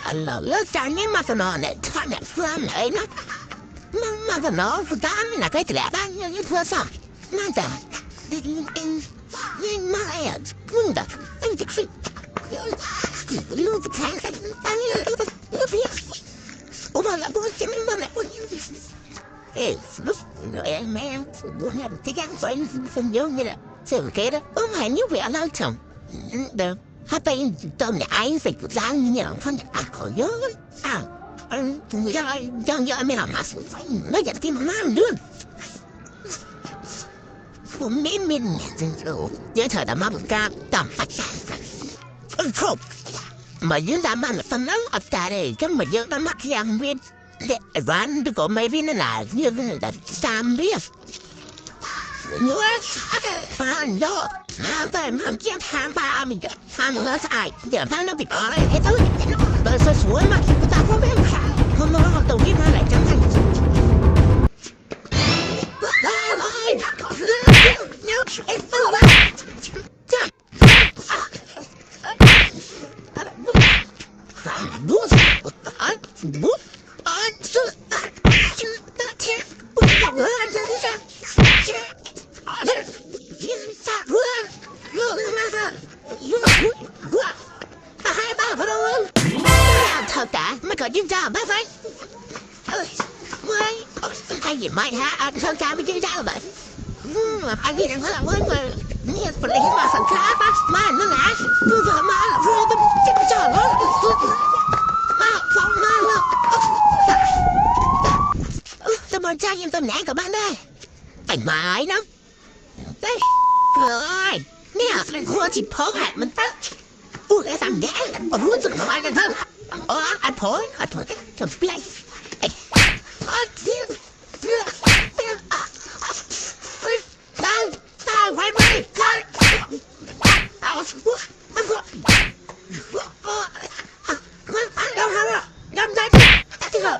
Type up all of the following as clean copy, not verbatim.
Allora, sai, ma sono nel tunnel, ma sono dammi una quella bagna di tua sa. Nada. In my head. Nunda. In the creek. Look at Oma la voce mi manda man, buona ti gan fai signore. Se che như vậy lao chồng. Được. Hai bên tôm này ai phải rang nhiều phân có nhớ do mình làm mà phải nó giật tim mà luônผมไม่มินจริงๆเดี๋ยวเธอจะมาบอกกันตามปัจจัยครบมายืนตามมันตอนนั้นอัตราเลยก็มาเยอะมากอย่างเวียนเด็กวันก็ไม่วินน่ะยืนแต่สามเรียบเนื้อฟันโยแต่มันเกี่ยวทางตามีกันทางเลือดใส่เดี๋ยวทางเราปิดอะไรให้ตัวเดินสวยมากตาพ่อแม่ขาคนมองตัวที่มาไหนจังกันไม่เคยยิ้มจ้าไม่ไฟไอ้หยิบไม้ฮะเธอจ้าไม่ยิ้มจ้าแบบไอ้ที่นั่งเขาละเว้ยนี่เป็นอะไรที่มาสังขารปะมานั่นแหละดูเถอะมาเพื่อเป็นจิ๊บจ้าแล้วมาฟังมาแล้วจะมาจ้ายิ้มตำแหน่งกับบ้านได้ไอ้ไม้นะเฮ้ยเนี่ยเป็นคนที่พกแหกมันตั้งพูดไอ้สั่งแดงรู้สึกทำไมกันเถอะไอ้ผลจะเปลี่ยนไอ้ตายไว้ไหมเอามันก็ยังไงยังได้ที่เรา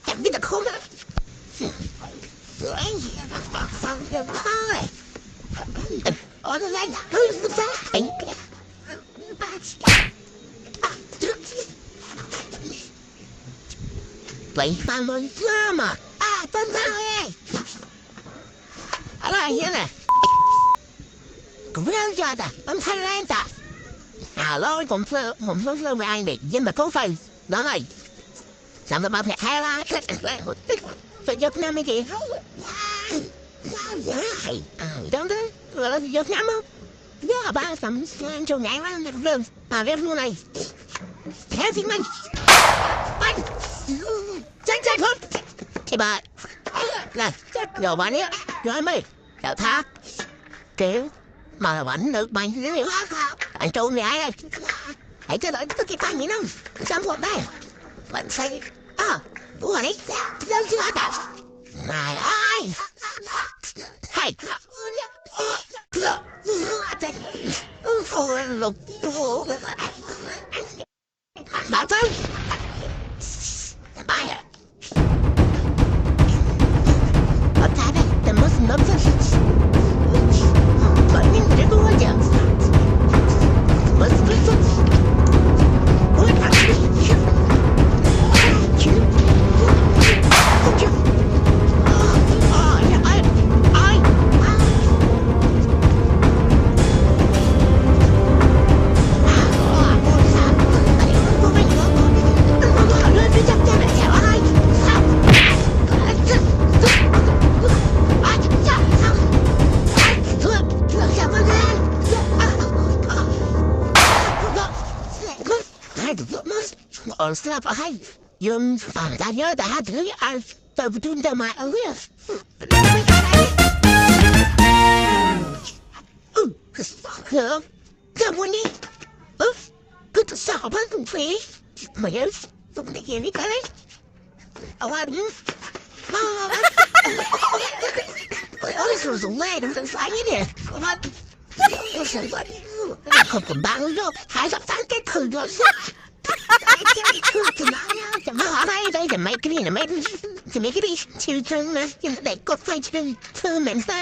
แต่ไม่ได้คุ้มเลยฟังยังไงอะไรนะเฮ้ยมันจะไอ้ไปฟังมันเชื่อมาต้นไม้อะไรเนี่ยกูไม่รู้จักแต่มันทำอะไรแต่แล้วผมเชื่อไปเด็กยิงแบบเขาไฟแล้วไงสำหรับมาแพ้แค่ละจะยกน้ำไม่กี่don't do rồi giờ nhắm không nhớ ba sắm cho nhảy quá rừng rem luôn này thế thì mình tránh thôi thì bà này giờ bà ấy rồi mày chào thác kiểu mà vẫn được mày anh trâu này hãy cho đợi tôi cái tay gì đâu chăm một đây vẫn say đúng rồi đấy đâu chưa đã này ai hay lục bạn thân bài ở thái đây tầm mất nấm thân bởi những cái đua chẳng mất biết thân ôi thằng snap hay yum ta nhớ đã thử ăn tao tụi ta mà ở cái muốn đi cứ tự sao bán cũng phí mà nhớ tụi này kia đi cái đấy anh ôi rồi dùng ngay đừng tự sai nhé không còn bán đâu hãy gặp tăng cái thử rồiจะมาหาอะไรได้จะไม่กรีนไม่จะไม่กรีนชิวจังนะยังเด็กก็ไฟชิวเธอเหม็นไส้